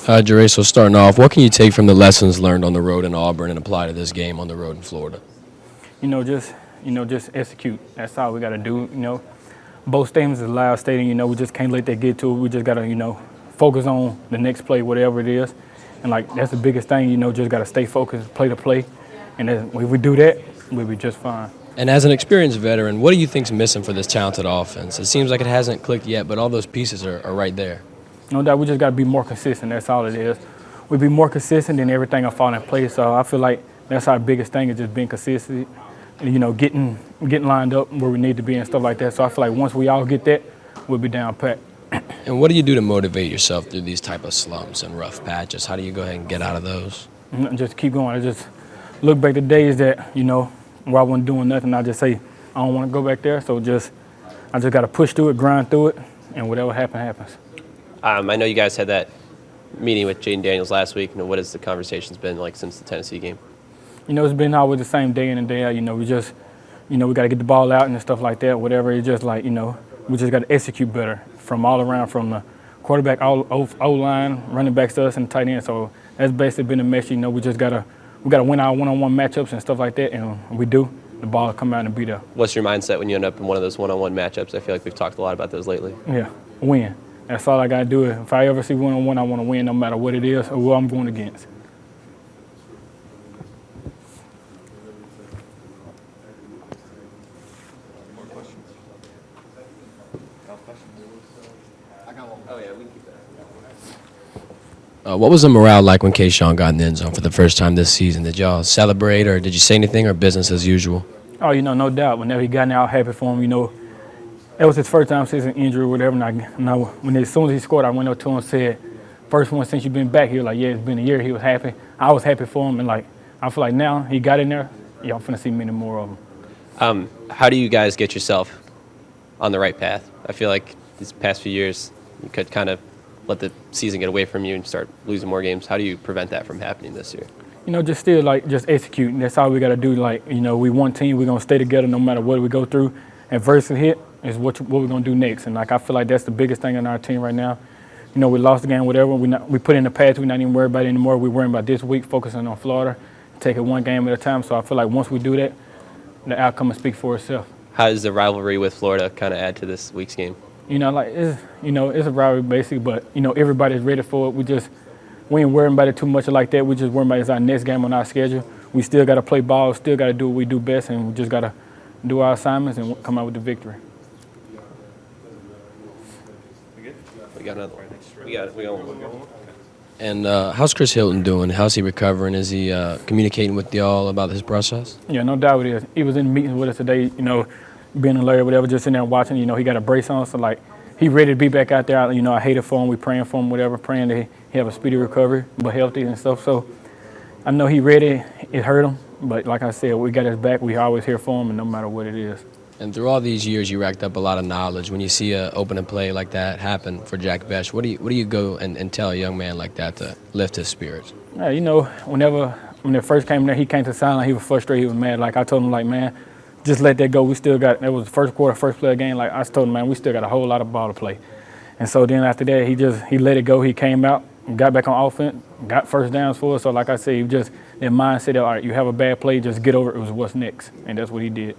Jaray, so starting off, what can you take from the lessons learned on the road in Auburn and apply to this game on the road in Florida? Just execute. That's all we got to do. Both stadiums is a loud stadium. We just can't let that get to it. We just got to, focus on the next play, whatever it is. And, that's the biggest thing, just got to stay focused, play to play. And if we do that, we'll be just fine. And as an experienced veteran, what do you think's missing for this talented offense? It seems like it hasn't clicked yet, but all those pieces are right there. No doubt, we just got to be more consistent. That's all it is. We be more consistent, and everything will fall in place. So I feel like that's our biggest thing is just being consistent. And, getting lined up where we need to be and stuff like that. So I feel like once we all get that, we'll be down pat. And what do you do to motivate yourself through these type of slumps and rough patches? How do you go ahead and get out of those? Just keep going. I just look back to days that, where I wasn't doing nothing. I just say, I don't want to go back there. So I just got to push through it, grind through it, and whatever happens. I know you guys had that meeting with Jaden Daniels last week. What has the conversations been like since the Tennessee game? It's been always the same day in and day out. We just, we got to get the ball out and stuff like that, whatever. It's just like, we just got to execute better from all around, from the quarterback, O-line, running backs to us, and tight end. So that's basically been the message. We just got to win our one-on-one matchups and stuff like that, and we do. The ball will come out and be there. What's your mindset when you end up in one of those one-on-one matchups? I feel like we've talked a lot about those lately. Yeah, win. That's all I got to do. If I ever see one-on-one, I want to win no matter what it is or who I'm going against. What was the morale like when Kayshawn got in the end zone for the first time this season? Did y'all celebrate, or did you say anything, or business as usual? Oh, no doubt. Whenever he got in there, I was happy for him. That was his first time since an injury or whatever. And as soon as he scored, I went up to him and said, first one since you've been back. He was like, yeah, it's been a year. He was happy. I was happy for him. And, I feel like now he got in there, y'all finna see many more of them. How do you guys get yourself on the right path? I feel like these past few years you could kind of let the season get away from you and start losing more games. How do you prevent that from happening this year? Just still, just execute. That's all we got to do. We one team. We're going to stay together no matter what we go through. Adversity hit is what we're going to do next. And, I feel like that's the biggest thing on our team right now. We lost the game, whatever. We put in the past. We're not even worried about it anymore. We're worrying about this week, focusing on Florida, take it one game at a time. So I feel like once we do that, the outcome will speak for itself. How does the rivalry with Florida kind of add to this week's game? It's a rivalry basically, but, everybody's ready for it. We ain't worrying about it too much like that. We just worrying about it's our next game on our schedule. We still got to play ball, still got to do what we do best, and we just got to do our assignments and come out with the victory. We got another one. We got one more. And how's Chris Hilton doing? How's he recovering? Is he communicating with y'all about his process? Yeah, no doubt it is. He was in meetings with us today, being in Larry, whatever, just sitting there watching. He got a brace on, so he ready to be back out there. I hate it for him. We praying for him, whatever, praying that he have a speedy recovery, but healthy and stuff. So I know he ready. It hurt him, but like I said, we got his back. We always here for him, and no matter what it is. And through all these years, you racked up a lot of knowledge. When you see an opening play like that happen for Jack Bech, what do you go and tell a young man like that to lift his spirits? Yeah, when it first came there, he came to the sideline. He was frustrated. He was mad. I told him, man, just let that go. We still got, that was the first quarter, first play of the game. I told him, man, we still got a whole lot of ball to play. And so then after that, he let it go. He came out, got back on offense, got first downs for us. So like I said, that mindset of, all right, you have a bad play, just get over it. It was what's next. And that's what he did.